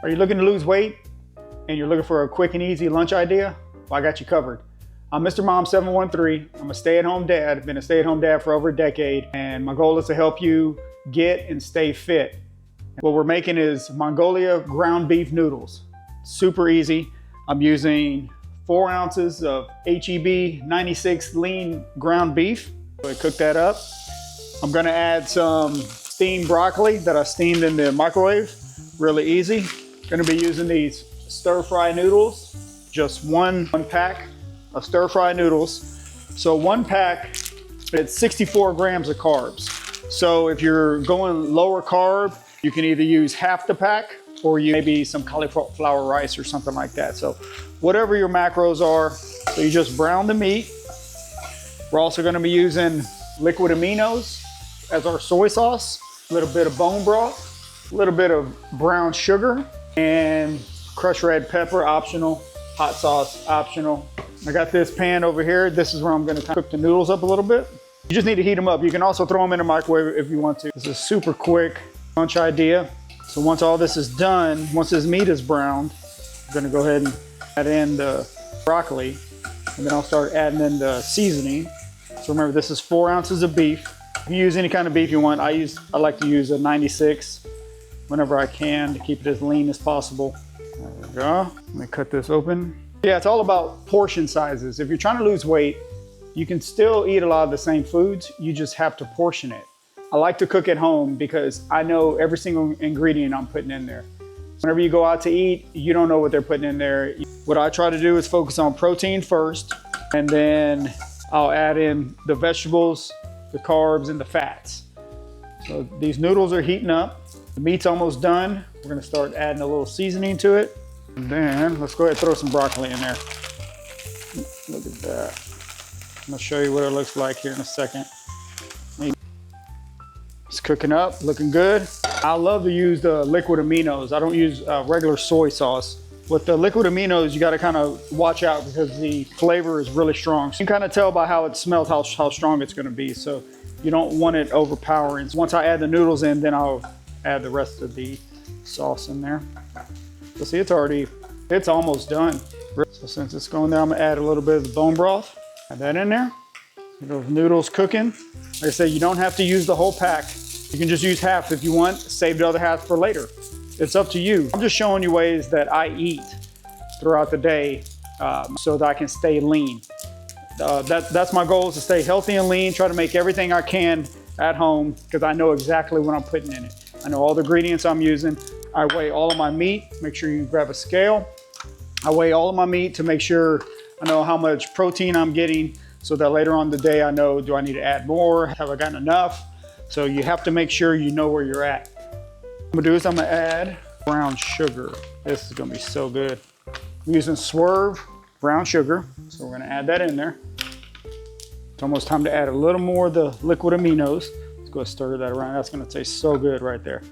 Are you looking to lose weight and you're looking for a quick and easy lunch idea? Well, I got you covered. I'm Mr. Mom 713. I'm a stay-at-home dad. I've been a stay-at-home dad for over a decade, and my goal is to help you get and stay fit. What we're making is Mongolian Ground Beef Noodles. Super easy. I'm using 4 ounces of HEB 96 lean ground beef. So I cook that up. I'm gonna add some steamed broccoli that I steamed in the microwave. Really easy. Gonna be using these stir-fry noodles. Just one pack of stir-fry noodles. So 1 pack, it's 64 grams of carbs. So if you're going lower carb, you can either use half the pack or maybe some cauliflower rice or something like that. So whatever your macros are, so you just brown the meat. We're also gonna be using liquid aminos as our soy sauce, a little bit of bone broth, a little bit of brown sugar, and crushed red pepper, optional, hot sauce, optional. I got this pan over here. This is where I'm gonna cook the noodles up a little bit. You just need to heat them up. You can also throw them in the microwave if you want to. This is a super quick lunch idea. So once all this is done, once this meat is browned, I'm gonna go ahead and add in the broccoli, and then I'll start adding in the seasoning. So remember, this is 4 ounces of beef. You can use any kind of beef you want. I like to use a 96 whenever I can to keep it as lean as possible. There we go. Let me cut this open. Yeah, it's all about portion sizes. If you're trying to lose weight, you can still eat a lot of the same foods. You just have to portion it. I like to cook at home because I know every single ingredient I'm putting in there. Whenever you go out to eat, you don't know what they're putting in there. What I try to do is focus on protein first, and then I'll add in the vegetables, the carbs, and the fats. So these noodles are heating up. The meat's almost done. We're gonna start adding a little seasoning to it. And then let's go ahead and throw some broccoli in there. Look at that. I'm gonna show you what it looks like here in a second. It's cooking up, looking good. I love to use the liquid aminos. I don't use regular soy sauce. With the liquid aminos, you gotta kind of watch out because the flavor is really strong. You can kind of tell by how it smells how strong it's gonna be. So you don't want it overpowering. Once I add the noodles in, then I'll add the rest of the sauce in there. So see, it's almost done. So since it's going there, I'm gonna add a little bit of the bone broth. Add that in there. Get those noodles cooking. Like I said, you don't have to use the whole pack. You can just use half if you want, save the other half for later. It's up to you. I'm just showing you ways that I eat throughout the day so that I can stay lean. That's my goal, is to stay healthy and lean, try to make everything I can at home because I know exactly what I'm putting in it. I know all the ingredients I'm using. I weigh all of my meat. Make sure you grab a scale. I weigh all of my meat to make sure I know how much protein I'm getting so that later on in the day I know, do I need to add more? Have I gotten enough? So you have to make sure you know where you're at. What I'm gonna do is I'm gonna add brown sugar. This is gonna be so good. I'm using Swerve brown sugar, so we're gonna add that in there. It's almost time to add a little more of the liquid aminos. Let's go stir that around. That's gonna taste so good right there.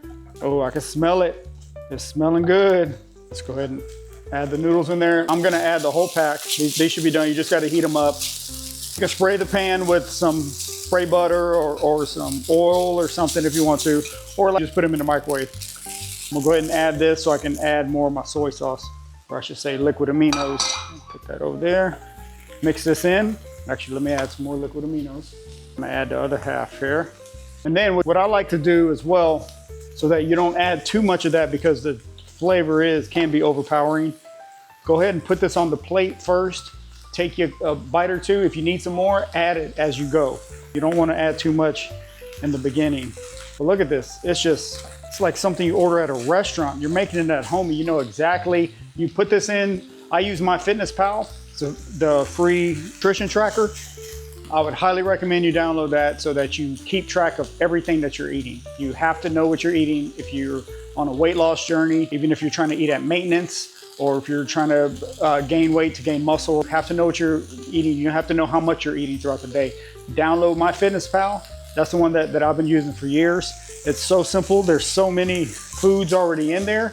Oh, I can smell it. It's smelling good. Let's go ahead and add the noodles in there. I'm gonna add the whole pack. They should be done. You just gotta heat them up. You can spray the pan with some spray butter or some oil or something if you want to, or just put them in the microwave. I'm gonna go ahead and add this so I can add more of my soy sauce, or I should say liquid aminos. Put that over there. Mix this in. Actually, let me add some more liquid aminos. I'm gonna add the other half here. And then what I like to do as well, so that you don't add too much of that because the flavor can be overpowering. Go ahead and put this on the plate first. Take you a bite or two. If you need some more, add it as you go. You don't want to add too much in the beginning. But look at this. It's like something you order at a restaurant. You're making it at home and you know exactly. You put this in. I use MyFitnessPal, so the free nutrition tracker. I would highly recommend you download that so that you keep track of everything that you're eating. You have to know what you're eating if you're on a weight loss journey, even if you're trying to eat at maintenance, or if you're trying to gain weight to gain muscle. You have to know what you're eating. You have to know how much you're eating throughout the day. Download MyFitnessPal. That's the one that I've been using for years. It's so simple. There's so many foods already in there.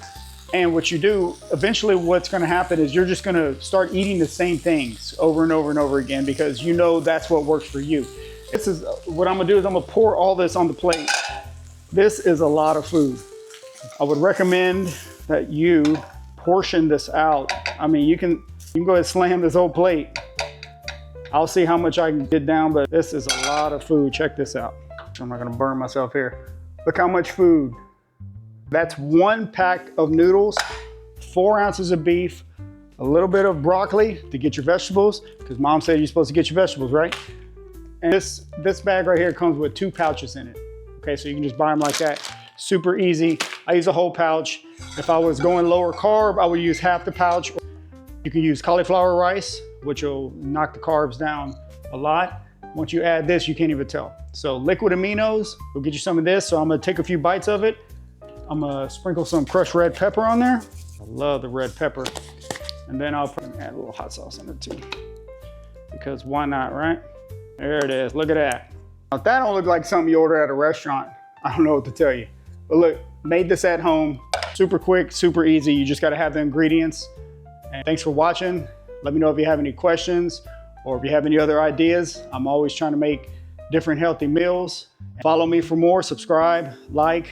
And what you do, eventually what's gonna happen is you're just gonna start eating the same things over and over and over again because you know that's what works for you. This is what I'm gonna do is I'm gonna pour all this on the plate. This is a lot of food. I would recommend that you portion this out. I mean, you can go ahead and slam this whole plate. I'll see how much I can get down, but this is a lot of food. Check this out. I'm not gonna burn myself here. Look how much food. That's 1 pack of noodles, 4 ounces of beef, a little bit of broccoli to get your vegetables, because mom said you're supposed to get your vegetables, right? And this bag right here comes with 2 pouches in it. Okay, so you can just buy them like that. Super easy. I use a whole pouch. If I was going lower carb, I would use half the pouch. You can use cauliflower rice, which will knock the carbs down a lot. Once you add this, you can't even tell. So liquid aminos, we'll get you some of this. So I'm gonna take a few bites of it. I'm gonna sprinkle some crushed red pepper on there. I love the red pepper. And then I'll add a little hot sauce on it too. Because why not, right? There it is, look at that. Now, if that don't look like something you order at a restaurant, I don't know what to tell you. But look, made this at home. Super quick, super easy. You just gotta have the ingredients. And thanks for watching. Let me know if you have any questions or if you have any other ideas. I'm always trying to make different healthy meals. Follow me for more, subscribe, like,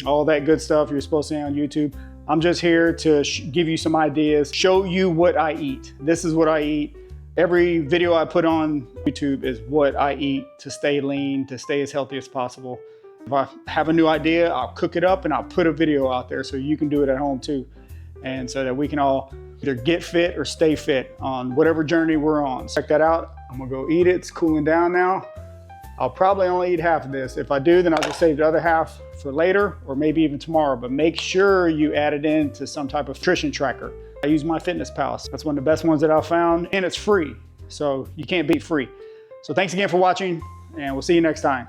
all that good stuff you're supposed to see on YouTube. I'm just here to give you some ideas, show you what I eat. This is what I eat. Every video I put on YouTube is what I eat to stay lean, to stay as healthy as possible. If I have a new idea, I'll cook it up and I'll put a video out there so you can do it at home too. And so that we can all either get fit or stay fit on whatever journey we're on. Check that out. I'm gonna go eat it. It's cooling down now. I'll probably only eat half of this. If I do, then I'll just save the other half for later or maybe even tomorrow. But make sure you add it into some type of nutrition tracker. I use MyFitnessPal. That's one of the best ones that I've found, and it's free. So you can't beat free. So thanks again for watching, and we'll see you next time.